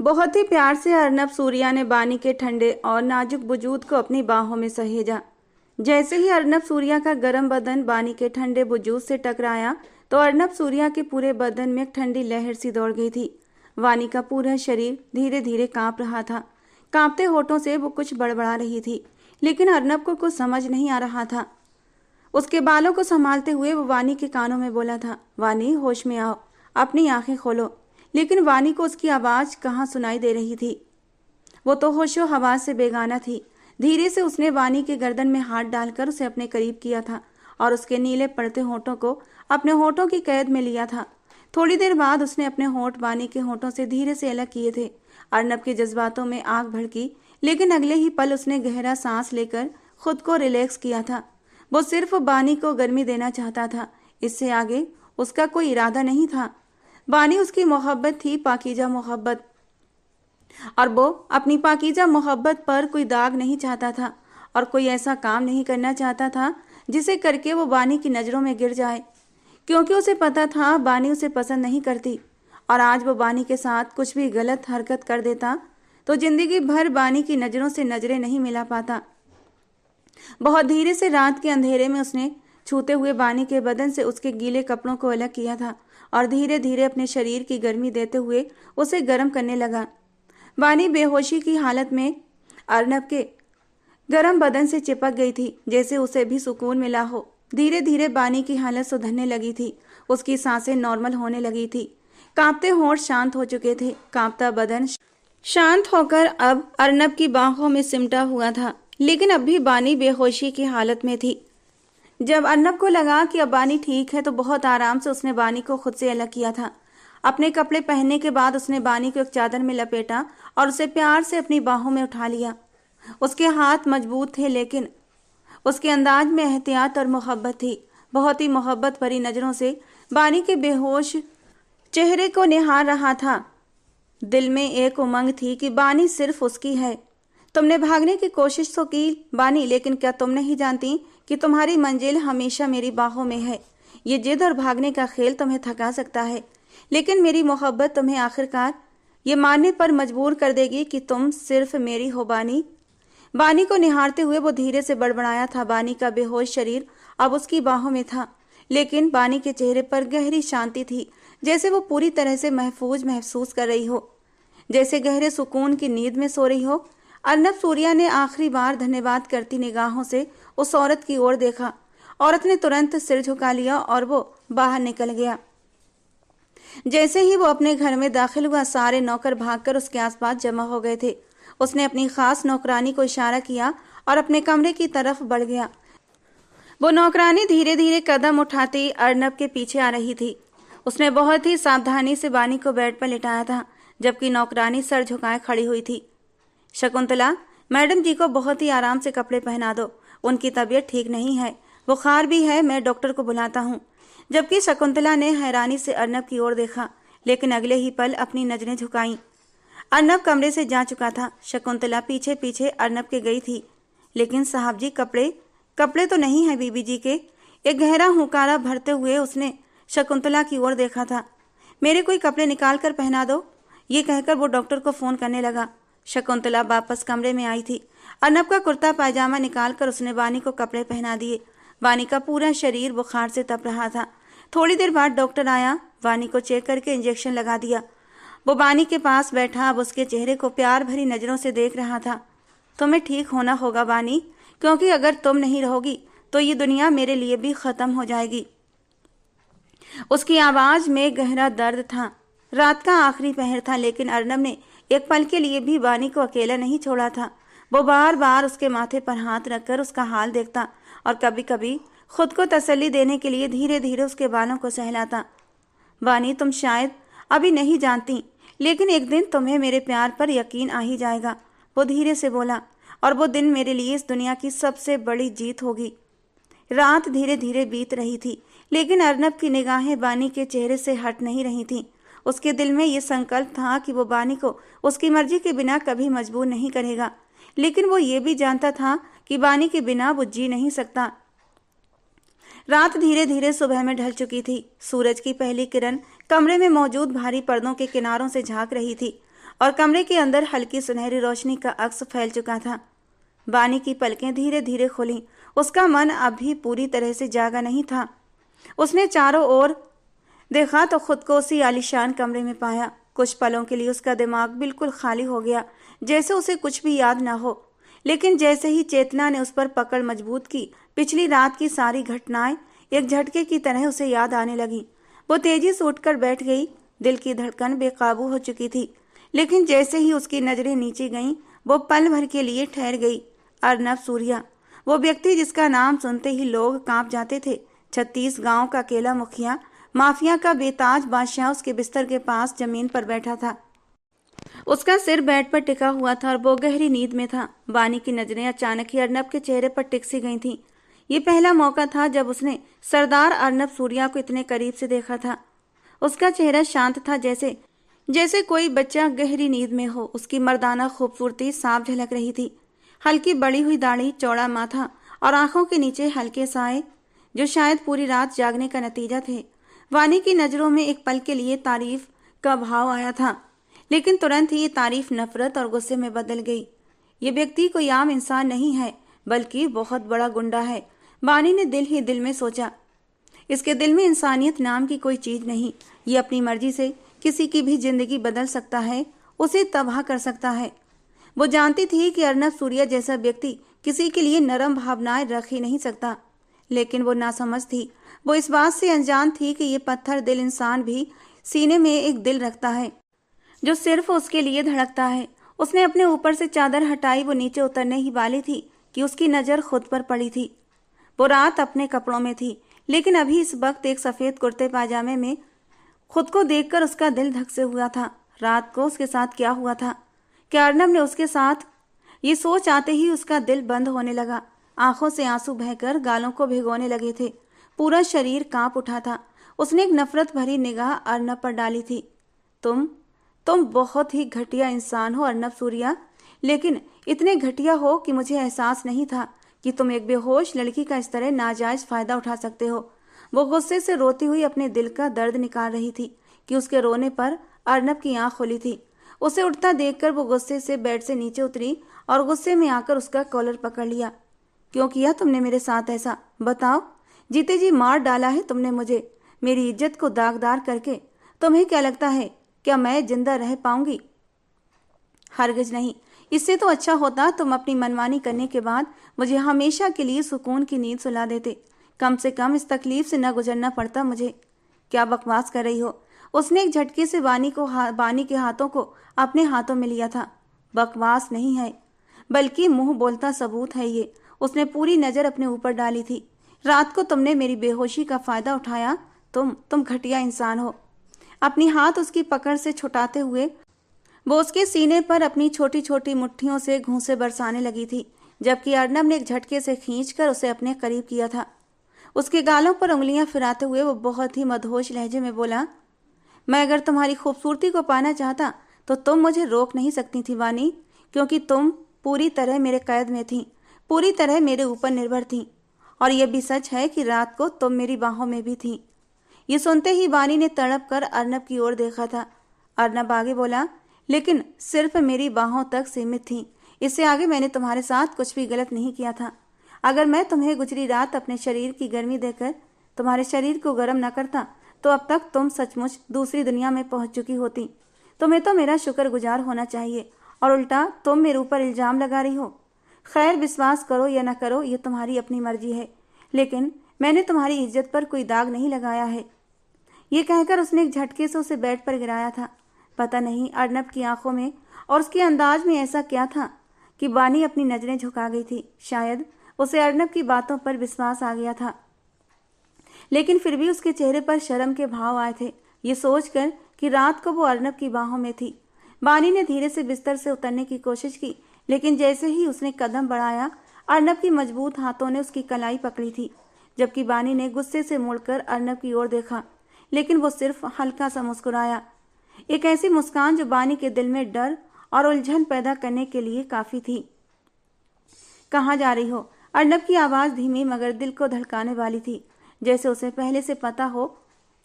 बहुत ही प्यार से अर्नब सूर्या ने बानी के ठंडे और नाजुक वजूद को अपनी बाहों में सहेजा। जैसे ही अर्नब सूर्या का गर्म बदन बानी के ठंडे वजूद से टकराया तो अर्नब सूर्या के पूरे बदन में एक ठंडी लहर सी दौड़ गई थी। वानी का पूरा शरीर धीरे धीरे कांप रहा था। कांपते होठों से वो कुछ बड़बड़ा रही थी, लेकिन अर्नब को कुछ समझ नहीं आ रहा था। उसके बालों को संभालते हुए वो वानी के कानों में बोला था, वानी होश में आओ, अपनी आंखें खोलो। लेकिन वानी को उसकी आवाज कहाँ सुनाई दे रही थी। वो तो होशो हवास से बेगाना थी। धीरे से उसने वानी के गर्दन में हाथ डालकर उसे अपने करीब किया था और उसके नीले पड़ते होठों को अपने होठों की कैद में लिया था। थोड़ी देर बाद उसने अपने होठ वानी के होठों से धीरे से अलग किए थे। अर्नब के जज्बातों में आग भड़की, लेकिन अगले ही पल उसने गहरा सांस लेकर खुद को रिलैक्स किया था। वो सिर्फ बानी को गर्मी देना चाहता था, इससे आगे उसका कोई इरादा नहीं था। बानी उसकी मोहब्बत थी, पाकीजा मोहब्बत, और वो अपनी पाकीजा मोहब्बत पर कोई दाग नहीं चाहता था और कोई ऐसा काम नहीं करना चाहता था जिसे करके वो बानी की नज़रों में गिर जाए, क्योंकि उसे पता था बानी उसे पसंद नहीं करती और आज वो बानी के साथ कुछ भी गलत हरकत कर देता तो जिंदगी भर बानी की नज़रों से नजरें नहीं मिला पाता। बहुत धीरे से रात के अंधेरे में उसने छूते हुए बानी के बदन से उसके गीले कपड़ों को अलग किया था और धीरे धीरे अपने शरीर की गर्मी देते हुए उसे गर्म करने लगा। बानी बेहोशी की हालत में अर्नब के गर्म बदन से चिपक गई थी, जैसे उसे भी सुकून मिला हो। धीरे धीरे बानी की हालत सुधरने लगी थी। उसकी सांसें नॉर्मल होने लगी थी। कांपते होंठ शांत हो चुके थे। कांपता बदन शांत होकर अब अर्नब की बाहों में सिमटा हुआ था, लेकिन अब भी बानी बेहोशी की हालत में थी। जब अर्नब को लगा कि अब बानी ठीक है तो बहुत आराम से उसने बानी को खुद से अलग किया था। अपने कपड़े पहनने के बाद उसने बानी को एक चादर में लपेटा और उसे प्यार से अपनी बाहों में उठा लिया। उसके हाथ मजबूत थे, लेकिन उसके अंदाज में एहतियात और मोहब्बत थी। बहुत ही मोहब्बत भरी नज़रों से बानी के बेहोश चेहरे को निहार रहा था। दिल में एक उमंग थी कि बानी सिर्फ उसकी है। तुमने भागने की कोशिश तो की बानी, लेकिन क्या तुम नहीं जानती कि तुम्हारी मंजिल हमेशा मेरी बाहों में है। ये जिद और भागने का खेल तुम्हें थका सकता है, लेकिन मेरी मोहब्बत तुम्हें आखिरकार ये मानने पर मजबूर कर देगी कि तुम सिर्फ मेरी हो बानी। बानी को निहारते हुए वो धीरे से बड़बड़ाया था। बानी का बेहोश शरीर अब उसकी बाहों में था, लेकिन बानी के चेहरे पर गहरी शांति थी, जैसे वो पूरी तरह से महफूज महसूस कर रही हो, जैसे गहरे सुकून की नींद में सो रही हो। अर्नब सूर्या ने आखिरी बार धन्यवाद करती निगाहों से उस औरत की ओर देखा। औरत ने तुरंत सिर झुका लिया और वो बाहर निकल गया। जैसे ही वो अपने घर में दाखिल हुआ, सारे नौकर भागकर उसके आसपास जमा हो गए थे। उसने अपनी खास नौकरानी को इशारा किया और अपने कमरे की तरफ बढ़ गया। वो नौकरानी धीरे धीरे कदम उठाती अर्नब के पीछे आ रही थी। उसने बहुत ही सावधानी से बानी को बेड पर लिटाया था, जबकि नौकरानी सर झुकाए खड़ी हुई थी। शकुंतला, मैडम जी को बहुत ही आराम से कपड़े पहना दो, उनकी तबीयत ठीक नहीं है, बुखार भी है, मैं डॉक्टर को बुलाता हूँ। जबकि शकुंतला ने हैरानी से अर्नब की ओर देखा, लेकिन अगले ही पल अपनी नजरें झुकाईं। अर्नब कमरे से जा चुका था। शकुंतला पीछे पीछे अर्नब के गई थी। लेकिन साहब जी, कपड़े तो नहीं है बीबी जी के। एक गहरा हुंकारा भरते हुए उसने शकुंतला की ओर देखा था। मेरे कोई कपड़े निकाल कर पहना दो, ये कहकर वो डॉक्टर को फोन करने लगा। शकुंतला वापस कमरे में आई थी। अर्नब का कुर्ता पायजामा निकालकर उसने बानी को कपड़े पहना दिए। बानी का पूरा शरीर बुखार से तप रहा था। थोड़ी देर बाद डॉक्टर आया, बानी को चेक करके इंजेक्शन लगा दिया। वो बानी के पास बैठा अब उसके चेहरे को प्यार भरी नज़रों से देख रहा था। तुम्हें ठीक होना होगा बानी, क्योंकि अगर तुम नहीं रहोगी तो ये दुनिया मेरे लिए भी ख़त्म हो जाएगी। उसकी आवाज़ में गहरा दर्द था। रात का आखिरी पहर था, लेकिन अर्नब ने एक पल के लिए भी बानी को अकेला नहीं छोड़ा था। वो बार बार उसके माथे पर हाथ रखकर उसका हाल देखता और कभी कभी खुद को तसल्ली देने के लिए धीरे धीरे उसके बालों को सहलाता। बानी, तुम शायद अभी नहीं जानती, लेकिन एक दिन तुम्हें मेरे प्यार पर यकीन आ ही जाएगा, वो धीरे से बोला, और वो दिन मेरे लिए इस दुनिया की सबसे बड़ी जीत होगी। रात धीरे धीरे बीत रही थी, लेकिन अर्नब की निगाहें बानी के चेहरे से हट नहीं रही थीं। उसके दिल में ये संकल्प था कि वो बानी को उसकी मर्जी के बिना कभी मजबूर नहीं करेगा, लेकिन वो ये भी जानता था कि बानी के बिना वो जी नहीं सकता। रात धीरे धीरे सुबह में ढल चुकी थी। सूरज की पहली किरण कमरे में मौजूद भारी पर्दों के किनारों से झांक रही थी और कमरे के अंदर हल्की सुनहरी रोशनी का अक्स फैल चुका था। बानी की पलकें धीरे धीरे खुली। उसका मन अभी पूरी तरह से जागा नहीं था। उसने चारों ओर देखा तो खुद को उसी आलीशान कमरे में पाया। कुछ पलों के लिए उसका दिमाग बिल्कुल खाली हो गया, जैसे उसे कुछ भी याद न हो। लेकिन जैसे ही चेतना ने उस पर पकड़ मजबूत की, पिछली रात की सारी घटनाएं एक झटके की तरह उसे याद आने लगी। वो तेजी से उठकर बैठ गई। दिल की धड़कन बेकाबू हो चुकी थी। लेकिन जैसे ही उसकी नजरें नीचे गईं, वो पल भर के लिए ठहर गई। अर्नब सूर्या, वो व्यक्ति जिसका नाम सुनते ही लोग कांप जाते थे। 36 गांव का अकेला मुखिया, माफिया का बेताज बादशाह उसके बिस्तर के पास जमीन पर बैठा था। उसका सिर बेड पर टिका हुआ था और वो गहरी नींद में था। बानी की नजरें अचानक ही अर्नब के चेहरे पर टिक सी गई थीं। ये पहला मौका था जब उसने सरदार अर्नब सूर्या को इतने करीब से देखा था। उसका चेहरा शांत था, जैसे जैसे कोई बच्चा गहरी नींद में हो। उसकी मर्दाना खूबसूरती साफ झलक रही थी। हल्की बड़ी हुई दाढ़ी, चौड़ा माथा और आंखों के नीचे हल्के साए, जो शायद पूरी रात जागने का नतीजा थे। वानी की नजरों में एक पल के लिए तारीफ का भाव आया था, लेकिन तुरंत ही ये तारीफ नफरत और गुस्से में बदल गई। ये व्यक्ति कोई आम इंसान नहीं है, बल्कि बहुत बड़ा गुंडा है। वानी ने दिल ही दिल में सोचा। इसके दिल में इंसानियत नाम की कोई चीज नहीं। ये अपनी मर्जी से किसी की भी जिंदगी बदल सकता है, उसे तबाह कर सकता है। वो जानती थी कि अर्नब सूर्या जैसा व्यक्ति किसी के लिए नरम भावनाएं रख ही नहीं सकता, लेकिन वो नासमझ थी। वो इस बात से अनजान थी कि ये पत्थर दिल इंसान भी सीने में एक दिल रखता है, जो सिर्फ उसके लिए धड़कता है। उसने अपने ऊपर से चादर हटाई। वो नीचे उतरने ही वाली थी कि उसकी नजर खुद पर पड़ी थी। वो रात अपने कपड़ों में थी, लेकिन अभी इस वक्त एक सफेद कुर्ते पाजामे में खुद को देखकर उसका दिल धक से हुआ था। रात को उसके साथ क्या हुआ था? क्या अर्नब ने उसके साथ? ये सोच आते ही उसका दिल बंद होने लगा। आंखों से आंसू बहकर गालों को भिगोने लगे थे। पूरा शरीर कांप उठा था। उसने एक नफरत भरी निगाह अर्नब पर डाली थी। तुम बहुत ही घटिया इंसान हो अर्नब सूर्या, लेकिन इतने घटिया हो कि मुझे एहसास नहीं था कि तुम एक बेहोश लड़की का इस तरह नाजायज फायदा उठा सकते हो। वो गुस्से से रोती हुई अपने दिल का दर्द निकाल रही थी कि उसके रोने पर अर्नब की आंख खुली थी। उसे उठता देखकर वो गुस्से से बेड से नीचे उतरी और गुस्से में आकर उसका कॉलर पकड़ लिया। क्यों किया तुमने मेरे साथ ऐसा? बताओ। जीते जी मार डाला है तुमने मुझे, मेरी इज्जत को दागदार करके। तुम्हें क्या लगता है, क्या मैं जिंदा रह पाऊंगी? हरगिज नहीं। इससे तो अच्छा होता तुम अपनी मनमानी करने के बाद मुझे हमेशा के लिए सुकून की नींद सुला देते। कम से कम इस तकलीफ से न गुजरना पड़ता मुझे। क्या बकवास कर रही हो? उसने एक झटके से बानी के हाथों को अपने हाथों में लिया था। बकवास नहीं है, बल्कि मुंह बोलता सबूत है ये। उसने पूरी नजर अपने ऊपर डाली थी। रात को तुमने मेरी बेहोशी का फायदा उठाया। तुम घटिया इंसान हो। अपनी हाथ उसकी पकड़ से छुटाते हुए वो उसके सीने पर अपनी छोटी छोटी मुट्ठियों से घूंसे बरसाने लगी थी, जबकि अर्नब ने एक झटके से खींचकर उसे अपने करीब किया था। उसके गालों पर उंगलियां फिराते हुए वो बहुत ही मदहोश लहजे में बोला, मैं अगर तुम्हारी खूबसूरती को पाना चाहता तो तुम मुझे रोक नहीं सकती थी वानी, क्योंकि तुम पूरी तरह मेरे कैद में थी, पूरी तरह मेरे ऊपर निर्भर थी। और यह भी सच है कि रात को तुम मेरी बाहों में भी थी। ये सुनते ही वानी ने तड़प कर अर्नब की ओर देखा था। अर्नब आगे बोला, लेकिन सिर्फ मेरी बाहों तक सीमित थी। इससे आगे मैंने तुम्हारे साथ कुछ भी गलत नहीं किया था। अगर मैं तुम्हें गुजरी रात अपने शरीर की गर्मी देकर तुम्हारे शरीर को गर्म न करता तो अब तक तुम सचमुच दूसरी दुनिया में पहुंच चुकी होती। तुम्हें तो मेरा शुक्रगुजार होना चाहिए, और उल्टा तुम मेरे ऊपर इल्जाम लगा रही हो। खैर, विश्वास करो या न करो, ये तुम्हारी अपनी मर्जी है, लेकिन मैंने तुम्हारी इज्जत पर कोई दाग नहीं लगाया है। ये कहकर उसने एक झटके से उसे बेड पर गिराया था। पता नहीं अर्नब की आंखों में और उसके अंदाज में ऐसा क्या था कि बानी अपनी नजरें झुका गई थी। शायद उसे अर्नब की बातों पर विश्वास आ गया था, लेकिन फिर भी उसके चेहरे पर शर्म के भाव आए थे, ये सोचकर कि रात को वो अर्नब की बाहों में थी। बानी ने धीरे से बिस्तर से उतरने की कोशिश की, लेकिन जैसे ही उसने कदम बढ़ाया, अर्नब की मजबूत हाथों ने उसकी कलाई पकड़ी थी। जबकि बानी ने गुस्से से मुड़कर अर्नब की ओर देखा, लेकिन वो सिर्फ हल्का सा मुस्कुराया। एक ऐसी मुस्कान जो बानी के दिल में डर और उलझन पैदा करने के लिए काफी थी। कहाँ जा रही हो? अर्नब की आवाज धीमी मगर दिल को धड़काने वाली थी, जैसे उसे पहले से पता हो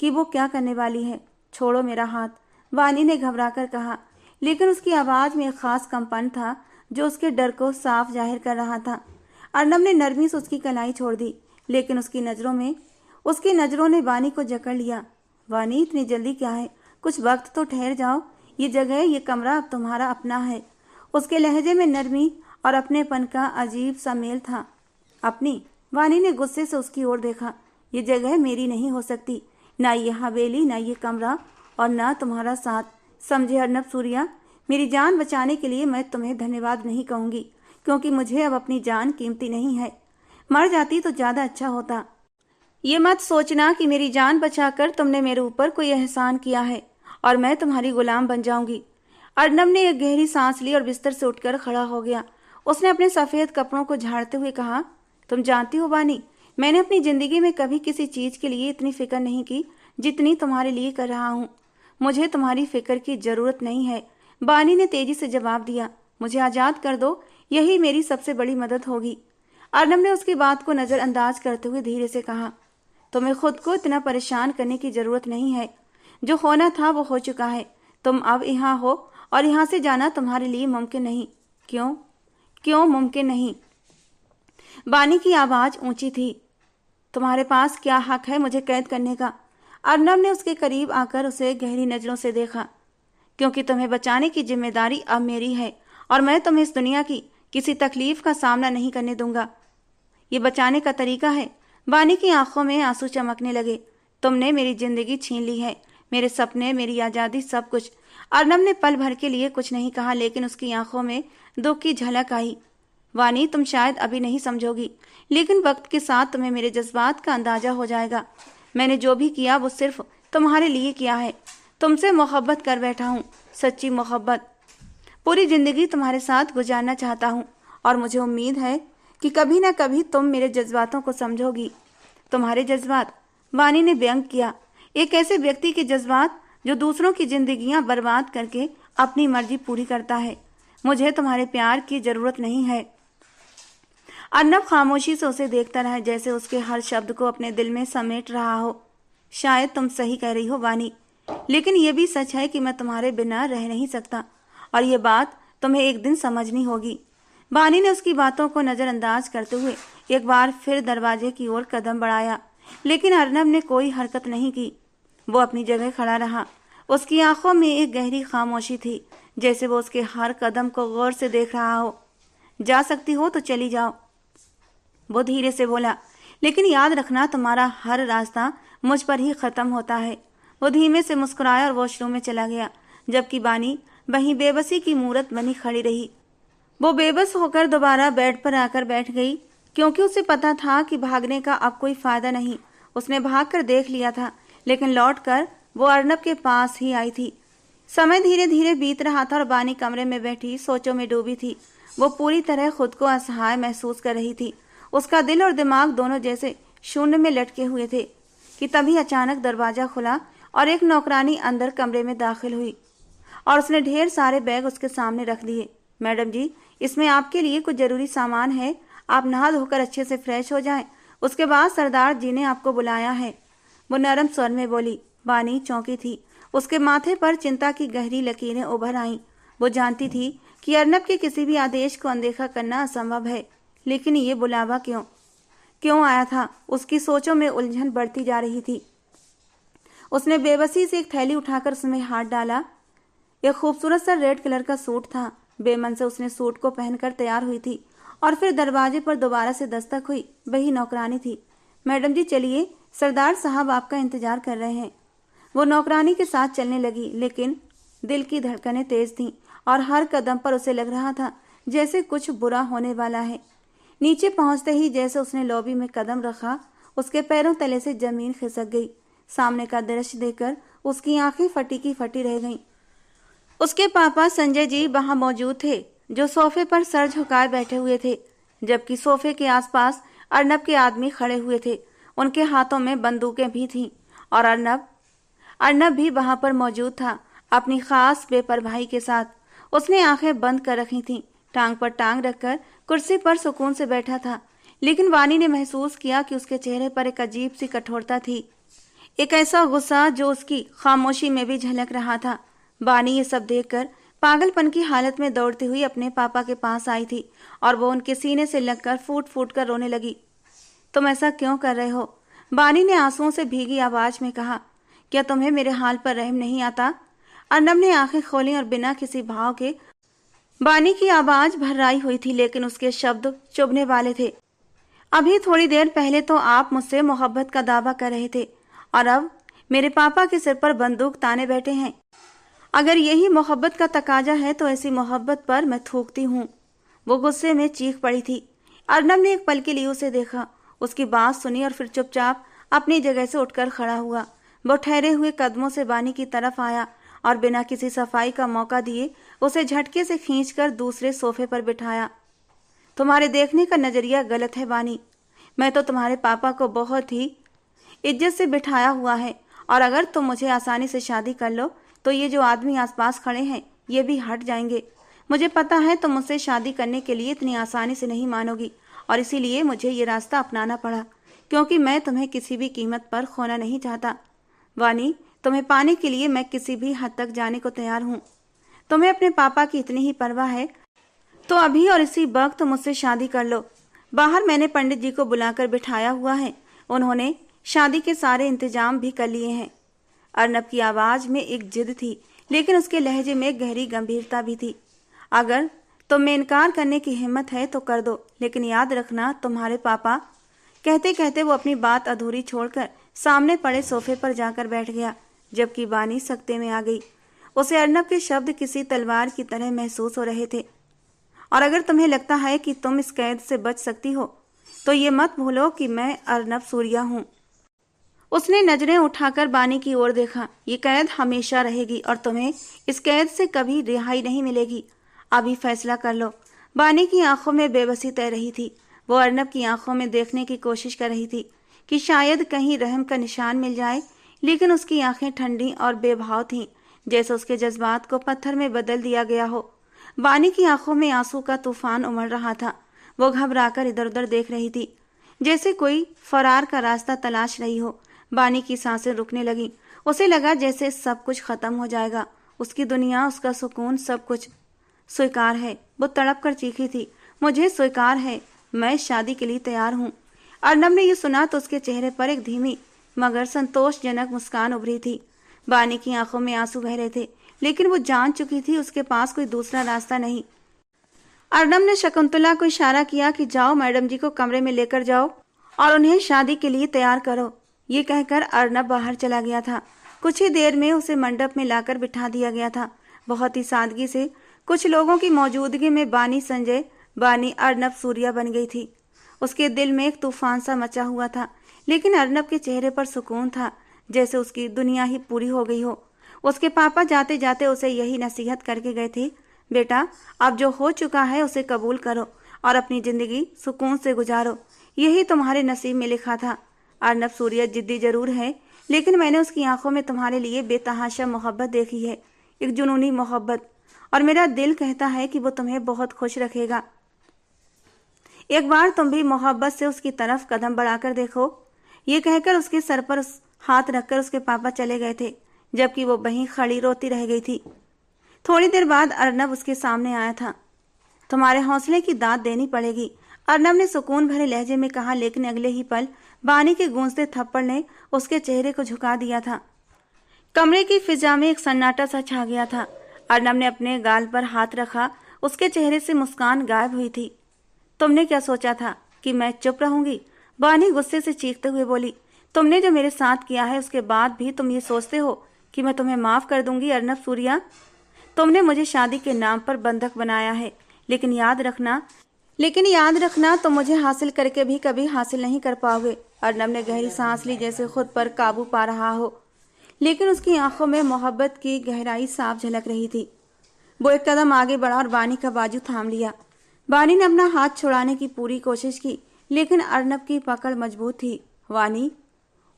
कि वो क्या करने वाली है। छोड़ो मेरा हाथ, वानी ने घबराकर कहा। लेकिन उसकी आवाज में एक खास कंपन था जो उसके डर को साफ जाहिर कर रहा था। अर्नब ने नरमी से उसकी कलाई छोड़ दी, लेकिन उसकी नजरों ने वानी को जकड़ लिया। वानी, इतनी जल्दी क्या है? कुछ वक्त तो ठहर जाओ। ये जगह, ये कमरा अब तुम्हारा अपना है। उसके लहजे में नरमी और अपनेपन का अजीब सा मेल था। अपनी? वानी ने गुस्से से उसकी ओर देखा। ये जगह मेरी नहीं हो सकती, ना ये हवेली, ना ये कमरा, और ना तुम्हारा साथ। समझे अर्नब सूर्या, मेरी जान बचाने के लिए मैं तुम्हें धन्यवाद नहीं कहूंगी, क्योंकि मुझे अब अपनी जान कीमती नहीं है। मर जाती तो ज्यादा अच्छा होता। ये मत सोचना कि मेरी जान बचाकर तुमने मेरे ऊपर कोई एहसान किया है और मैं तुम्हारी गुलाम बन जाऊंगी। अर्नब ने एक गहरी सांस ली और बिस्तर से उठकर खड़ा हो गया। उसने अपने सफेद कपड़ों को झाड़ते हुए कहा, तुम जानती हो बानी, मैंने अपनी जिंदगी में कभी किसी चीज के लिए इतनी फिक्र नहीं की जितनी तुम्हारे लिए कर रहा हूँ। मुझे तुम्हारी फिक्र की जरूरत नहीं है। बानी ने तेजी से जवाब दिया, मुझे आजाद कर दो, यही मेरी सबसे बड़ी मदद होगी। अर्नब ने उसकी बात को नजरअंदाज करते हुए धीरे से कहा, तुम्हें खुद को इतना परेशान करने की जरूरत नहीं है। जो होना था वो हो चुका है। तुम अब यहाँ हो और यहाँ से जाना तुम्हारे लिए मुमकिन नहीं। क्यों? क्यों मुमकिन नहीं? बानी की आवाज ऊंची थी। तुम्हारे पास क्या हक है मुझे कैद करने का? अर्नब ने उसके करीब आकर उसे गहरी नजरों से देखा। क्योंकि तुम्हें बचाने की जिम्मेदारी अब मेरी है और मैं तुम्हें इस दुनिया की किसी तकलीफ का सामना नहीं करने दूंगा। ये बचाने का तरीका है। बानी की आंखों में आंसू चमकने लगे। तुमने मेरी जिंदगी छीन ली है, मेरे सपने, मेरी आजादी, सब कुछ। अर्नब ने पल भर के लिए कुछ नहीं कहा, लेकिन उसकी आंखों में दुख की झलक आई। वानी, तुम शायद अभी नहीं समझोगी, लेकिन वक्त के साथ तुम्हें मेरे जज्बात का अंदाजा हो जाएगा। मैंने जो भी किया वो सिर्फ तुम्हारे लिए किया है। तुमसे मोहब्बत कर बैठा हूँ, सच्ची मोहब्बत। पूरी जिंदगी तुम्हारे साथ गुजारना चाहता हूँ और मुझे उम्मीद है कि कभी ना कभी तुम मेरे जज्बातों को समझोगी। तुम्हारे जज्बात? वानी ने व्यंग किया। एक ऐसे व्यक्ति के जज्बात जो दूसरों की जिंदगियां बर्बाद करके अपनी मर्जी पूरी करता है। मुझे तुम्हारे प्यार की जरूरत नहीं है। अर्नब खामोशी से उसे देखता रहा, जैसे उसके हर शब्द को अपने दिल में समेट रहा हो। शायद तुम सही कह रही हो वानी, लेकिन यह भी सच है कि मैं तुम्हारे बिना रह नहीं सकता, और ये बात तुम्हें एक दिन समझनी होगी। वानी ने उसकी बातों को नजरअंदाज करते हुए एक बार फिर दरवाजे की ओर कदम बढ़ाया, लेकिन अर्नब ने कोई हरकत नहीं की। वो अपनी जगह खड़ा रहा। उसकी आंखों में एक गहरी खामोशी थी, जैसे वो उसके हर कदम को गौर से देख रहा हो। जा सकती हो तो चली जाओ, वो धीरे से बोला, लेकिन याद रखना तुम्हारा हर रास्ता मुझ पर ही खत्म होता है। वो धीमे से मुस्कुराया और वॉशरूम में चला गया, जबकि बानी वहीं बेबसी की मूरत बनी खड़ी रही। वो बेबस होकर दोबारा बेड पर आकर बैठ गई, क्योंकि उसे पता था कि भागने का अब कोई फायदा नहीं। उसने भागकर देख लिया था, लेकिन लौटकर वो अर्नब के पास ही आई थी। समय धीरे धीरे बीत रहा था और बानी कमरे में बैठी सोचों में डूबी थी। वो पूरी तरह खुद को असहाय महसूस कर रही थी। उसका दिल और दिमाग दोनों जैसे शून्य में लटके हुए थे कि तभी अचानक दरवाजा खुला और एक नौकरानी अंदर कमरे में दाखिल हुई और उसने ढेर सारे बैग उसके सामने रख दिए। मैडम जी, इसमें आपके लिए कुछ जरूरी सामान है, आप नहा धोकर अच्छे से फ्रेश हो जाएं, उसके बाद सरदार जी ने आपको बुलाया है, वो नरम स्वर में बोली। बानी चौंकी थी। उसके माथे पर चिंता की गहरी लकीरें उभर आईं। वो जानती थी कि अर्नब के किसी भी आदेश को अनदेखा करना असंभव है, लेकिन ये बुलावा क्यों आया था? उसकी सोचों में उलझन बढ़ती जा रही थी। उसने बेबसी से एक थैली उठाकर उसमें हाथ डाला। एक खूबसूरत सा रेड कलर का सूट था। बेमन से उसने सूट को पहनकर तैयार हुई थी और फिर दरवाजे पर दोबारा से दस्तक हुई। वही नौकरानी थी। मैडम जी चलिए, सरदार साहब आपका इंतजार कर रहे हैं। वो नौकरानी के साथ चलने लगी, लेकिन दिल की धड़कनें तेज थीं और हर कदम पर उसे लग रहा था जैसे कुछ बुरा होने वाला है। नीचे पहुंचते ही जैसे उसने लॉबी में कदम रखा, उसके पैरों तले से जमीन खिसक गई। सामने का दृश्य देखकर उसकी आंखें फटी की फटी रह गईं। उसके पापा संजय जी वहां मौजूद थे, जो सोफे पर सर झुकाए बैठे हुए थे, जबकि सोफे के आसपास अर्नब के आदमी खड़े हुए थे। उनके हाथों में बंदूकें भी थीं और अर्नब भी वहां पर मौजूद था, अपनी खास बेपरवाही के साथ। उसने आंखें बंद कर रखी थीं, टांग पर टांग रखकर कुर्सी पर सुकून से बैठा था, लेकिन वानी ने महसूस किया कि उसके चेहरे पर एक अजीब सी कठोरता थी, एक ऐसा गुस्सा जो उसकी खामोशी में भी झलक रहा था। वानी ये सब देखकर पागलपन की हालत में दौड़ती हुई अपने पापा के पास आई थी और वो उनके सीने से लगकर फूट फूट कर रोने लगी। तुम ऐसा क्यों कर रहे हो? बानी ने आंसुओं से भीगी आवाज में कहा। क्या तुम्हें मेरे हाल पर रहम नहीं आता? अर्नब ने आंखें खोली और बिना किसी भाव के बानी की आवाज भर्राई हुई थी, लेकिन उसके शब्द चुभने वाले थे। अभी थोड़ी देर पहले तो आप मुझसे मोहब्बत का दावा कर रहे थे और अब मेरे पापा के सिर पर बंदूक ताने बैठे हैं। अगर यही मोहब्बत का तकाजा है तो ऐसी मोहब्बत पर मैं थूकती हूँ। वो गुस्से में चीख पड़ी थी। अर्नब ने एक पल के लिए उसे देखा, उसकी बात सुनी और फिर चुपचाप अपनी जगह से उठकर खड़ा हुआ। वो ठहरे हुए कदमों से बानी की तरफ आया और बिना किसी सफाई का मौका दिए उसे झटके से खींचकर दूसरे सोफे पर बिठाया। तुम्हारे देखने का नजरिया गलत है बानी। मैं तो तुम्हारे पापा को बहुत ही इज्जत से बिठाया हुआ है और अगर तुम मुझे आसानी से शादी कर लो तो ये जो आदमी आसपास खड़े हैं ये भी हट जाएंगे। मुझे पता है तुम मुझसे शादी करने के लिए इतनी आसानी से नहीं मानोगी और इसीलिए मुझे ये रास्ता अपनाना पड़ा, क्योंकि मैं तुम्हें किसी भी कीमत पर खोना नहीं चाहता। वानी, तुम्हें पाने के लिए मैं किसी भी हद तक जाने को तैयार हूँ। तुम्हें अपने पापा की इतनी ही परवाह है तो अभी और इसी वक्त मुझसे शादी कर लो। बाहर मैंने पंडित जी को बुलाकर बिठाया हुआ है, उन्होंने शादी के सारे इंतजाम भी कर लिए हैं। अर्नब की आवाज में एक जिद थी, लेकिन उसके लहजे में गहरी गंभीरता भी थी। अगर तुम में इनकार करने की हिम्मत है तो कर दो, लेकिन याद रखना तुम्हारे पापा। कहते कहते वो अपनी बात अधूरी छोड़कर सामने पड़े सोफे पर जाकर बैठ गया, जबकि बानी सकते में आ गई। उसे अर्नब के शब्द किसी तलवार की तरह महसूस हो रहे थे। और अगर तुम्हें लगता है कि तुम इस कैद से बच सकती हो तो ये मत भूलो कि मैं अर्नब सूर्या हूँ। उसने नजरें उठाकर बानी की ओर देखा। ये कैद हमेशा रहेगी और तुम्हें इस कैद से कभी रिहाई नहीं मिलेगी। अभी फैसला कर लो। बानी की आंखों में बेबसी तैर रही थी। वो अर्नब की आंखों में देखने की कोशिश कर रही थी कि शायद कहीं रहम का निशान मिल जाए, लेकिन उसकी आंखें ठंडी और बेभाव थीं, जैसे उसके जज्बात को पत्थर में बदल दिया गया हो। बानी की आंखों में आंसू का तूफान उमड़ रहा था। वो घबराकर इधर उधर देख रही थी, जैसे कोई फरार का रास्ता तलाश रही हो। बानी की सांसें रुकने लगी। उसे लगा जैसे सब कुछ खत्म हो जाएगा, उसकी दुनिया, उसका सुकून, सब कुछ। स्वीकार है, वो तड़प कर चीखी थी। मुझे स्वीकार है, मैं शादी के लिए तैयार हूँ। अर्नब ने यह सुना तो उसके चेहरे पर एक धीमी मगर संतोषजनक मुस्कान उभरी थी। बानी की आंखों में आंसू बह रहे थे, लेकिन वो जान चुकी थी उसके पास कोई दूसरा रास्ता नहीं। अर्नब ने शकुंतला को इशारा किया कि जाओ, मैडम जी को कमरे में लेकर जाओ और उन्हें शादी के लिए तैयार करो। ये कहकर अर्नब बाहर चला गया था। कुछ ही देर में उसे मंडप में लाकर बिठा दिया गया था। बहुत ही सादगी से कुछ लोगों की मौजूदगी में बानी संजय, बानी अर्नब सूर्या बन गई थी। उसके दिल में एक तूफान सा मचा हुआ था, लेकिन अर्नब के चेहरे पर सुकून था, जैसे उसकी दुनिया ही पूरी हो गई हो। उसके पापा जाते जाते उसे यही नसीहत करके गए थे, बेटा अब जो हो चुका है उसे कबूल करो और अपनी जिंदगी सुकून से गुजारो, यही तुम्हारे नसीब में लिखा था। अर्नब सूर्या जिद्दी जरूर है, लेकिन मैंने उसकी आंखों में तुम्हारे लिए बेतहाशा मोहब्बत देखी है, एक जुनूनी मोहब्बत, और मेरा दिल कहता है कि वो तुम्हें बहुत खुश रखेगा। एक बार तुम भी मोहब्बत से उसकी तरफ कदम बढ़ाकर देखो। ये कहकर उसके सर पर हाथ रखकर उसके पापा चले गए थे, जबकि वो वहीं खड़ी रोती रह गई थी। थोड़ी देर बाद अर्नब उसके सामने आया था। तुम्हारे हौसले की दाद देनी पड़ेगी, अर्नब ने सुकून भरे लहजे में कहा, लेकिन अगले ही पल बानी के गूंजते थप्पड़ ने उसके चेहरे को झुका दिया था। कमरे की फिजा में एक सन्नाटा सा छा गया था। अर्नब ने अपने गाल पर हाथ रखा, उसके चेहरे से मुस्कान गायब हुई थी। तुमने क्या सोचा था कि मैं चुप रहूंगी? बानी गुस्से से चीखते हुए बोली। तुमने जो मेरे साथ किया है उसके बाद भी तुम ये सोचते हो कि मैं तुम्हें माफ कर दूंगी? अर्नब सूर्या, तुमने मुझे शादी के नाम पर बंधक बनाया है, लेकिन याद रखना तुम मुझे हासिल करके भी कभी हासिल नहीं कर पाओगे। अर्नब ने गहरी सांस ली, जैसे खुद पर काबू पा रहा हो, लेकिन उसकी आंखों में मोहब्बत की गहराई साफ झलक रही थी। वो एक कदम आगे बढ़ा और बानी का बाजू थाम लिया। बानी ने अपना हाथ छुड़ाने की पूरी कोशिश की, लेकिन अर्नब की पकड़ मजबूत थी। वानी,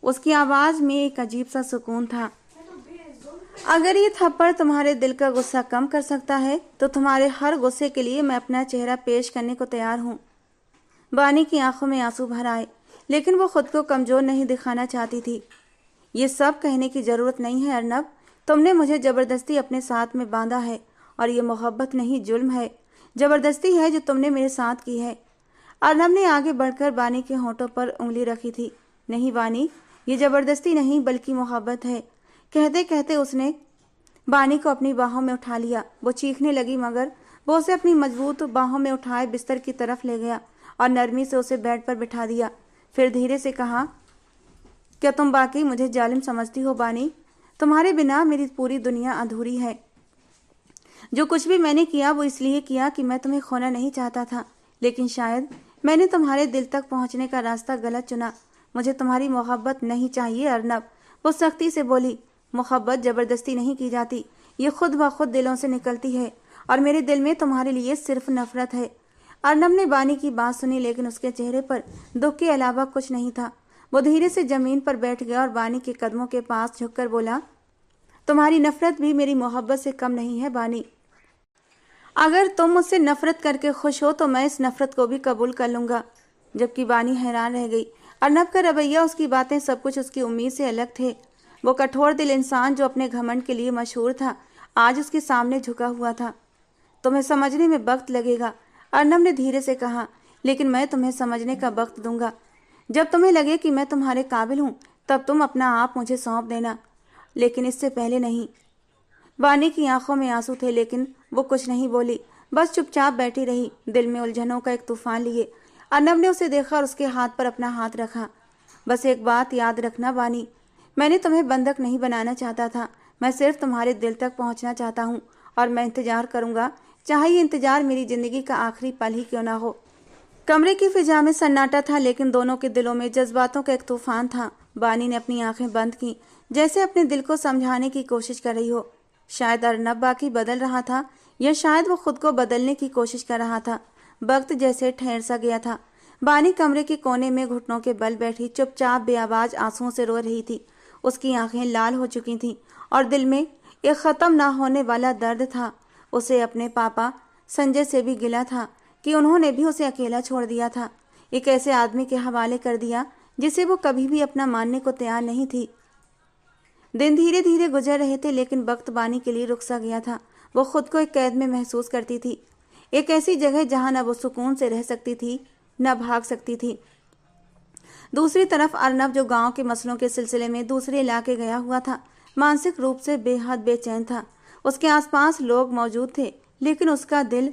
उसकी आवाज में एक अजीब सा सुकून था। अगर ये थप्पड़ तुम्हारे दिल का गुस्सा कम कर सकता है तो तुम्हारे हर गुस्से के लिए मैं अपना चेहरा पेश करने को तैयार हूँ। बानी की आंखों में आंसू भर आए, लेकिन वो खुद को कमजोर नहीं दिखाना चाहती थी। ये सब कहने की जरूरत नहीं है अर्नब, तुमने मुझे जबरदस्ती अपने साथ में बांधा है और ये मोहब्बत नहीं, जुल्म है, जबरदस्ती है जो तुमने मेरे साथ की है। अर्नब ने आगे बढ़कर बानी के होंठों पर उंगली रखी थी। नहीं बानी, ये जबरदस्ती नहीं बल्कि मोहब्बत है। कहते कहते उसने बानी को अपनी बाहों में उठा लिया। वो चीखने लगी मगर वो उसे अपनी मजबूत बाहों में उठाए बिस्तर की तरफ ले गया और नरमी से उसे बेड पर बिठा दिया। फिर धीरे से कहा, क्या तुम बाकी मुझे जालिम समझती हो बानी? तुम्हारे बिना मेरी पूरी दुनिया अधूरी है। जो कुछ भी मैंने किया वो इसलिए किया कि मैं तुम्हें खोना नहीं चाहता था, लेकिन शायद मैंने तुम्हारे दिल तक पहुंचने का रास्ता गलत चुना। मुझे तुम्हारी मोहब्बत नहीं चाहिए अर्नब, वो सख्ती से बोली। मोहब्बत जबरदस्ती नहीं की जाती, ये खुद ब खुद दिलों से निकलती है और मेरे दिल में तुम्हारे लिए सिर्फ नफरत है। अर्नब ने बानी की बात सुनी लेकिन उसके चेहरे पर दुख के अलावा कुछ नहीं था। वो धीरे से जमीन पर बैठ गया और बानी के कदमों के पास झुककर बोला, तुम्हारी नफरत भी मेरी मोहब्बत से कम नहीं है बानी। अगर तुम मुझसे नफरत करके खुश हो तो मैं इस नफरत को भी कबूल कर लूंगा। जबकि बानी हैरान रह गई। अर्नब का रवैया, उसकी बातें, सब कुछ उसकी उम्मीद से अलग थे। वो कठोर दिल इंसान जो अपने घमंड के लिए मशहूर था, आज उसके सामने झुका हुआ था। तुम्हें समझने में वक्त लगेगा, अर्नब ने धीरे से कहा, लेकिन मैं तुम्हें समझने का वक्त दूंगा। जब तुम्हें लगे कि मैं तुम्हारे काबिल हूं तब तुम अपना आप मुझे सौंप देना, लेकिन इससे पहले नहीं। बानी की आंखों में आंसू थे लेकिन वो कुछ नहीं बोली, बस चुपचाप बैठी रही, दिल में उलझनों का एक तूफान लिए। अर्नब ने उसे देखा और उसके हाथ पर अपना हाथ रखा। बस एक बात याद रखना बानी, मैंने तुम्हें बंधक नहीं बनाना चाहता था, मैं सिर्फ तुम्हारे दिल तक पहुंचना चाहता हूं और मैं इंतजार करूंगा, चाहे ये इंतजार मेरी जिंदगी का आखिरी पल ही क्यों ना हो। कमरे की फिजा में सन्नाटा था लेकिन दोनों के दिलों में जज्बातों का एक तूफान था। बानी ने अपनी आंखें बंद की, जैसे अपने दिल को समझाने की कोशिश कर रही हो। शायद अर्नब बाकी बदल रहा था या शायद वो खुद को बदलने की कोशिश कर रहा था। वक्त जैसे ठहर सा गया था। बानी कमरे के कोने में घुटनों के बल बैठी चुपचाप बेआवाज आंसुओं से रो रही थी। उसकी आंखें लाल हो चुकी थीं और दिल में एक खत्म ना होने वाला दर्द था। उसे अपने पापा संजय से भी गिला था कि उन्होंने भी उसे अकेला छोड़ दिया था, एक ऐसे आदमी के हवाले कर दिया जिसे वो कभी भी अपना मानने को तैयार नहीं थी। दिन धीरे धीरे गुजर रहे थे लेकिन वक्त बानी के लिए रुक सा गया था। वो खुद को एक कैद में महसूस करती थी, एक ऐसी जगह जहां न वो सुकून से रह सकती थी न भाग सकती थी। दूसरी तरफ अर्नब, जो गांव के मसलों के सिलसिले में दूसरे इलाके गया हुआ था, मानसिक रूप से बेहद बेचैन था। उसके आसपास लोग मौजूद थे लेकिन उसका दिल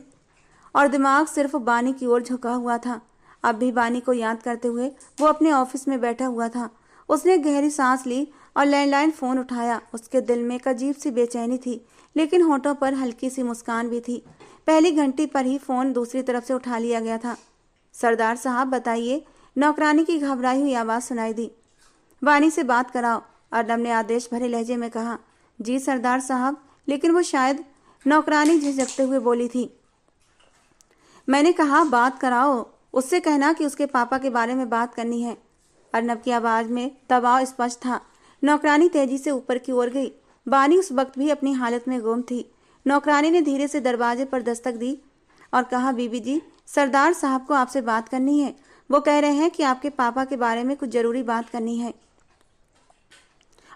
और दिमाग सिर्फ बानी की ओर झुका हुआ था। अब भी बानी को याद करते हुए वो अपने ऑफिस में बैठा हुआ था। उसने गहरी सांस ली और लैंडलाइन फोन उठाया। उसके दिल में एक अजीब सी बेचैनी थी लेकिन होठों पर हल्की सी मुस्कान भी थी। पहली घंटी पर ही फोन दूसरी तरफ से उठा लिया गया था। सरदार साहब बताइए, नौकरानी की घबराई हुई आवाज सुनाई दी। बानी से बात कराओ, अर्नब ने आदेश भरे लहजे में कहा। जी सरदार साहब, लेकिन वो शायद, नौकरानी झिझकते हुए बोली थी। मैंने कहा बात कराओ, उससे कहना कि उसके पापा के बारे में बात करनी है। अर्नब की आवाज में दबाव स्पष्ट था। नौकरानी तेजी से ऊपर की ओर गई। बानी उस वक्त भी अपनी हालत में गुम थी। नौकरानी ने धीरे से दरवाजे पर दस्तक दी और कहा, बीबी जी, सरदार साहब को आपसे बात करनी है। वो कह रहे हैं कि आपके पापा के बारे में कुछ जरूरी बात करनी है।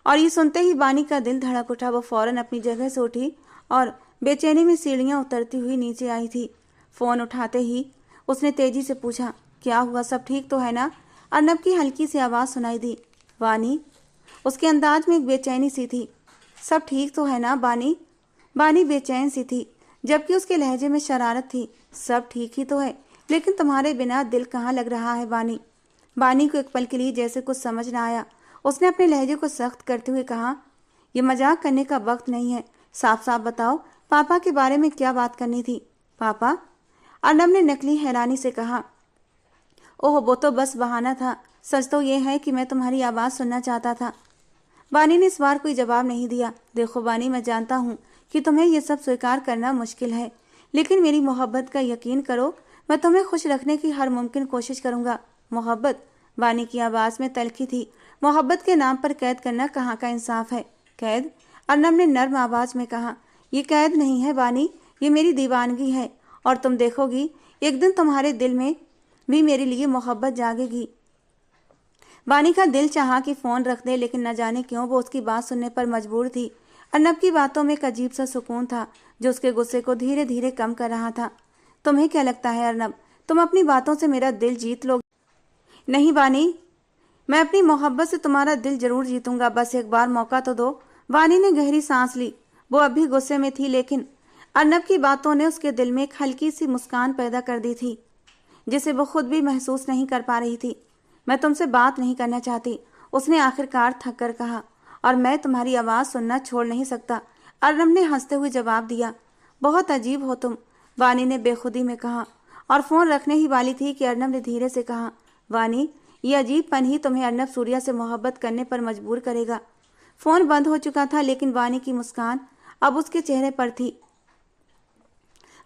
और ये सुनते ही बानी का दिल धड़क उठा। वो फौरन अपनी जगह से उठी और बेचैनी में सीढ़ियां उतरती हुई नीचे आई थी। फोन उठाते ही उसने तेजी से पूछा, क्या हुआ, सब ठीक तो है ना? अर्नब की हल्की सी आवाज सुनाई दी। बानी, उसके अंदाज में एक बेचैनी सी थी। सब ठीक तो है ना बानी? बानी बेचैन सी थी जबकि उसके लहजे में शरारत थी। सब ठीक ही तो है, लेकिन तुम्हारे बिना दिल कहाँ लग रहा है बानी? बानी को एक पल के लिए जैसे कुछ समझ ना आया। उसने अपने लहजे को सख्त करते हुए कहा, यह मजाक करने का वक्त नहीं है, साफ साफ बताओ पापा के बारे में क्या बात करनी थी? पापा? अर्नब ने नकली हैरानी से कहा, ओह वो तो बस बहाना था, सच तो यह है कि मैं तुम्हारी आवाज़ सुनना चाहता था। बानी ने इस बार कोई जवाब नहीं दिया। देखो बानी, मैं जानता हूँ कि तुम्हें यह सब स्वीकार करना मुश्किल है, लेकिन मेरी मोहब्बत का यकीन करो, मैं तुम्हें खुश रखने की हर मुमकिन कोशिश करूंगा। मोहब्बत? बानी की आवाज़ में तल्खी थी। मोहब्बत के नाम पर कैद करना कहाँ का इंसाफ है? कैद? अर्नब ने नर्म आवाज में कहा, यह कैद नहीं है बानी, ये मेरी दीवानगी है और तुम देखोगी एक दिन तुम्हारे दिल में भी मेरे लिए मोहब्बत जागेगी। बानी का दिल चाहा कि फोन रख दे लेकिन न जाने क्यों वो उसकी बात सुनने पर मजबूर थी। अर्नब की बातों में एक अजीब सा सुकून था जो उसके गुस्से को धीरे धीरे कम कर रहा था। तुम्हें क्या लगता है अर्नब, तुम अपनी बातों से मेरा दिल जीत लोगे? नहीं वानी, मैं अपनी मोहब्बत से तुम्हारा दिल जरूर जीतूंगा, बस एक बार मौका तो दो। वानी ने गहरी सांस ली। वो अब भी गुस्से में थी, लेकिन अर्नब की बातों ने उसके दिल में एक हल्की सी मुस्कान पैदा कर दी थी जिसे वो खुद भी महसूस नहीं कर पा रही थी। मैं तुमसे बात नहीं करना चाहती, उसने आखिरकार थक कर कहा, और मैं तुम्हारी आवाज सुनना छोड़ नहीं सकता, अर्नब ने हंसते हुए जवाब दिया। बहुत अजीब हो तुम, वानी ने बेखुदी में कहा, और फोन रखने ही वाली थी कि अर्नब ने धीरे से कहा, वानी, ये अजीबपन ही तुम्हें अर्नब सूर्या से मोहब्बत करने पर मजबूर करेगा। फोन बंद हो चुका था, लेकिन वानी की मुस्कान अब उसके चेहरे पर थी।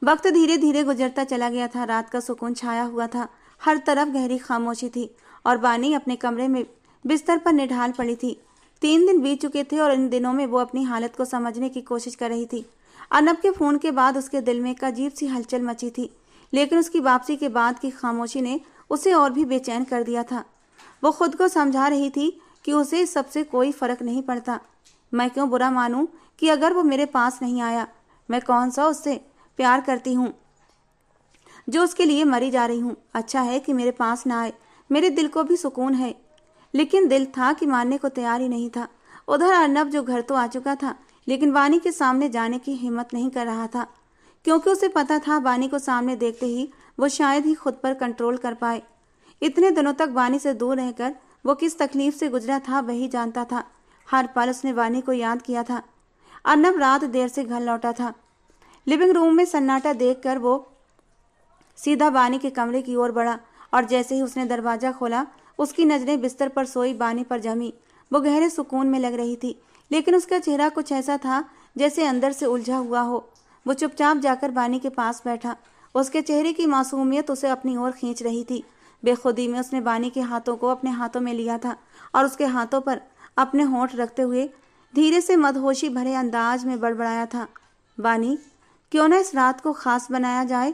वक्त धीरे धीरे गुजरता चला गया था। रात का सुकून छाया हुआ था, हर तरफ गहरी खामोशी थी, और वानी अपने कमरे में बिस्तर पर निढाल पड़ी थी। 3 दिन बीत चुके थे और इन दिनों में वो अपनी हालत को समझने की कोशिश कर रही थी। अर्नब के फोन के बाद उसके दिल में एक अजीब सी हलचल मची थी, लेकिन उसकी वापसी के बाद की खामोशी ने उसे और भी बेचैन कर दिया था। वो खुद को समझा रही थी कि उसे इस सबसे कोई फर्क नहीं पड़ता। मैं क्यों बुरा मानूं कि अगर वो मेरे पास नहीं आया? मैं कौन सा उससे प्यार करती हूँ जो उसके लिए मरी जा रही हूँ? अच्छा है कि मेरे पास ना आए, मेरे दिल को भी सुकून है। लेकिन दिल था कि मानने को तैयार ही नहीं था। उधर अर्नब जो घर तो आ चुका था, लेकिन वानी के सामने जाने की हिम्मत नहीं कर रहा था, क्योंकि उसे पता था वानी को सामने देखते ही वो शायद ही खुद पर कंट्रोल कर पाए। इतने दिनों तक वानी से दूर रहकर वो किस तकलीफ से गुजरा था वही जानता था। हर पल उसने वानी को याद किया था। अर्नब रात देर से घर लौटा था। लिविंग रूम में सन्नाटा देखकर वो सीधा वानी के कमरे की ओर बढ़ा, और जैसे ही उसने दरवाजा खोला उसकी नजरें बिस्तर पर सोई वानी पर जमी। वो गहरे सुकून में लग रही थी, लेकिन उसका चेहरा कुछ ऐसा था जैसे अंदर से उलझा हुआ हो। वो चुपचाप जाकर वानी के पास बैठा। उसके चेहरे की मासूमियत उसे अपनी ओर खींच रही थी। बेखुदी में उसने वानी के हाथों को अपने हाथों में लिया था और उसके हाथों पर अपने होंठ रखते हुए धीरे से मदहोशी भरे अंदाज में बड़बड़ाया था, वानी, क्यों न इस रात को खास बनाया जाए?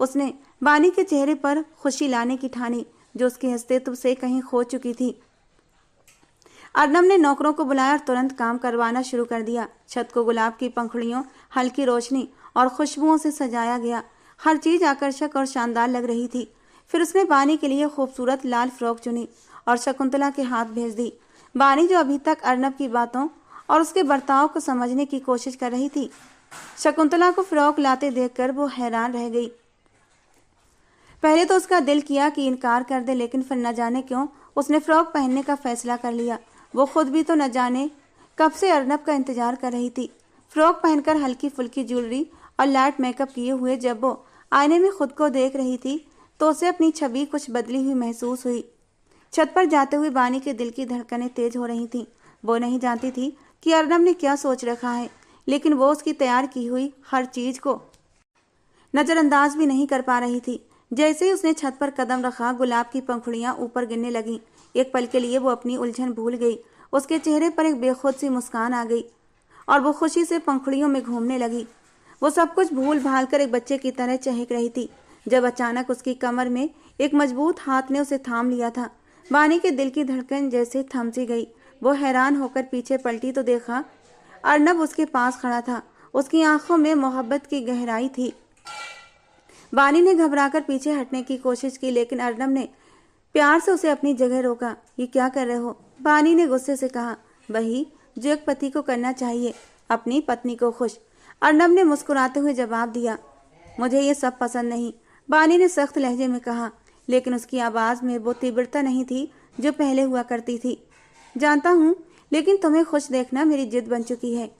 उसने वानी के चेहरे पर खुशी लाने की ठानी जो उसके अस्तित्व से कहीं खो चुकी थी। अर्नब ने नौकरों को बुलाया और तुरंत काम करवाना शुरू कर दिया। छत को गुलाब की पंखुड़ियों, हल्की रोशनी और खुशबुओं से सजाया गया। हर चीज आकर्षक और शानदार लग रही थी। फिर उसने वानी के लिए खूबसूरत लाल फ्रॉक चुनी और शकुंतला के हाथ भेज दी। वानी, जो अभी तक अर्नब की बातों और उसके बर्ताव को समझने की कोशिश कर रही थी, शकुंतला को फ्रॉक लाते देखकर वो हैरान रह गई। पहले तो उसका दिल किया कि इनकार कर दे, लेकिन फिर न जाने क्यों उसने फ्रॉक पहनने का फैसला कर लिया। वो खुद भी तो न जाने कब से अर्नब का इंतजार कर रही थी। फ्रॉक पहनकर हल्की फुल्की ज्वेलरी और लाइट मेकअप किए हुए जब वो आईने में खुद को देख रही थी तो उसे अपनी छवि कुछ बदली हुई महसूस हुई। छत पर जाते हुए वानी के दिल की धड़कनें तेज हो रही थीं। वो नहीं जानती थी कि अर्नब ने क्या सोच रखा है, लेकिन वो उसकी तैयार की हुई हर चीज को नजरअंदाज भी नहीं कर पा रही थी। जैसे ही उसने छत पर कदम रखा, गुलाब की पंखुड़ियां ऊपर गिरने लगीं। एक पल के लिए वो अपनी उलझन भूल गई। उसके चेहरे पर एक बेखुद सी मुस्कान आ गई और वो खुशी से पंखुड़ियों में घूमने लगी। वो सब कुछ भूल भाल कर एक बच्चे की तरह चहक रही थी जब अचानक उसकी कमर में एक मजबूत हाथ ने उसे थाम लिया था। वानी के दिल की धड़कन जैसे थम सी गई। वो हैरान होकर पीछे पलटी तो देखा अर्नब उसके पास खड़ा था। उसकी आंखों में मोहब्बत की गहराई थी। वानी ने घबराकर पीछे हटने की कोशिश की, लेकिन अर्नब ने प्यार से उसे अपनी जगह रोका। ये क्या कर रहे हो? वानी ने गुस्से से कहा। वही जो एक पति को करना चाहिए, अपनी पत्नी को खुश। अर्नब ने मुस्कुराते हुए जवाब दिया। मुझे ये सब पसंद नहीं, वानी ने सख्त लहजे में कहा, लेकिन उसकी आवाज में वो तीव्रता नहीं थी जो पहले हुआ करती थी। जानता हूँ, लेकिन तुम्हें खुश देखना मेरी जिद बन चुकी है।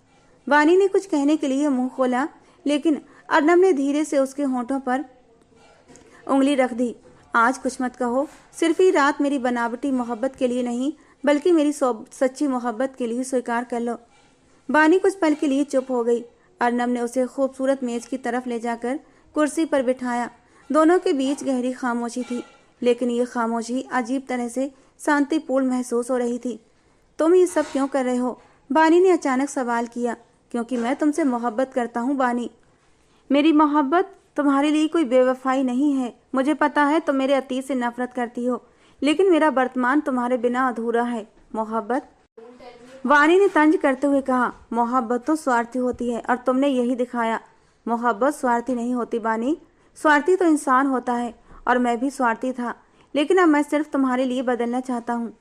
वानी ने कुछ कहने के लिए मुंह खोला, लेकिन अर्नब ने धीरे से उसके होंठों पर उंगली रख दी। आज कुछ मत कहो, सिर्फ ही रात मेरी बनावटी मोहब्बत के लिए नहीं, बल्कि मेरी सच्ची मोहब्बत के लिए स्वीकार कर लो। वानी कुछ पल के लिए चुप हो गई। अर्नब ने उसे खूबसूरत मेज की तरफ ले जाकर कुर्सी पर बिठाया। दोनों के बीच गहरी खामोशी थी, लेकिन ये खामोशी अजीब तरह से शांतिपूर्ण महसूस हो रही थी। तुम ये सब क्यों कर रहे हो? वानी ने अचानक सवाल किया। क्योंकि मैं तुमसे मोहब्बत करता हूँ वानी। मेरी मोहब्बत तुम्हारे लिए कोई बेवफाई नहीं है। मुझे पता है तुम मेरे अतीत से नफरत करती हो, लेकिन मेरा वर्तमान तुम्हारे बिना अधूरा है। मोहब्बत वानी ने तंज करते हुए कहा, मोहब्बत तो स्वार्थी होती है और तुमने यही दिखाया। मोहब्बत स्वार्थी नहीं होती बानी, स्वार्थी तो इंसान होता है और मैं भी स्वार्थी था, लेकिन अब मैं सिर्फ तुम्हारे लिए बदलना चाहता हूँ।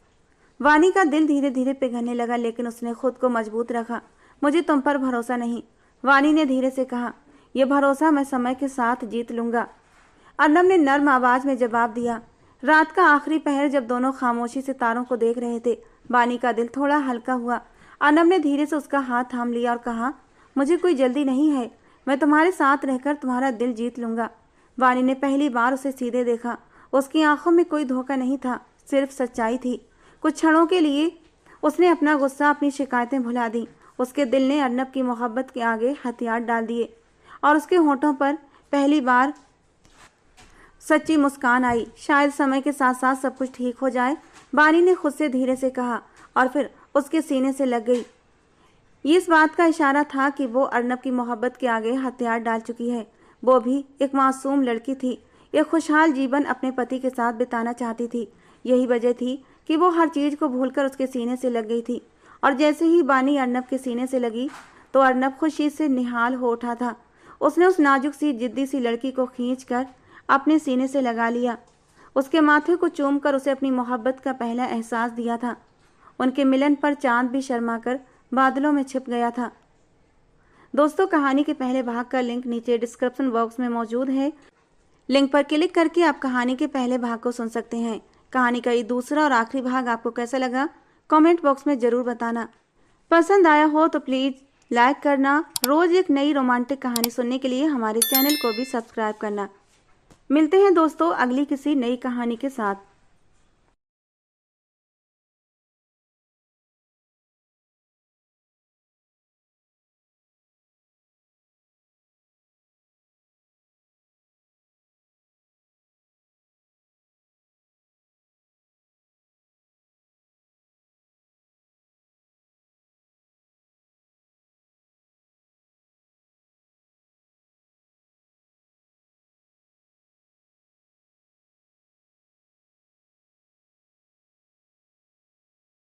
वानी का दिल धीरे धीरे पिघलने लगा, लेकिन उसने खुद को मजबूत रखा। मुझे तुम पर भरोसा नहीं, वानी ने धीरे से कहा। यह भरोसा मैं समय के साथ जीत लूंगा, अर्नब ने नर्म आवाज में जवाब दिया। रात का आखिरी पहर जब दोनों खामोशी से तारों को देख रहे थे, वानी का दिल थोड़ा हल्का हुआ। अर्नब ने धीरे से उसका हाथ थाम लिया और कहा, मुझे कोई जल्दी नहीं है, मैं तुम्हारे साथ रहकर तुम्हारा दिल जीत लूंगा। वानी ने पहली बार उसे सीधे देखा। उसकी आंखों में कोई धोखा नहीं था, सिर्फ सच्चाई थी। कुछ क्षणों के लिए उसने अपना गुस्सा, अपनी शिकायतें भुला दी। उसके दिल ने अर्नब की मोहब्बत के आगे हथियार डाल दिए और उसके होठों पर पहली बार सच्ची मुस्कान आई। शायद समय के साथ साथ सब कुछ ठीक हो जाए, वानी ने खुद से धीरे से कहा, और फिर उसके सीने से लग गई। ये इस बात का इशारा था कि वो अर्नब की मोहब्बत के आगे हथियार डाल चुकी है। वो भी एक मासूम लड़की थी, एक खुशहाल जीवन अपने पति के साथ बिताना चाहती थी। यही वजह थी कि वो हर चीज को भूलकर उसके सीने से लग गई थी। और जैसे ही बानी अर्नब के सीने से लगी तो अर्नब खुशी से निहाल हो उठा था। उसने उस नाजुक सी जिद्दी सी लड़की को खींचकर अपने सीने से लगा लिया, उसके माथे को चूमकर उसे अपनी मोहब्बत का पहला एहसास दिया था। उनके मिलन पर चांद भी शर्माकर बादलों में छिप गया था। दोस्तों, कहानी के पहले भाग का लिंक नीचे डिस्क्रिप्शन बॉक्स में मौजूद है। लिंक पर क्लिक करके आप कहानी के पहले भाग को सुन सकते हैं। कहानी का ये दूसरा और आखिरी भाग आपको कैसा लगा, कमेंट बॉक्स में जरूर बताना। पसंद आया हो तो प्लीज लाइक करना। रोज एक नई रोमांटिक कहानी सुनने के लिए हमारे चैनल को भी सब्सक्राइब करना। मिलते हैं दोस्तों अगली किसी नई कहानी के साथ।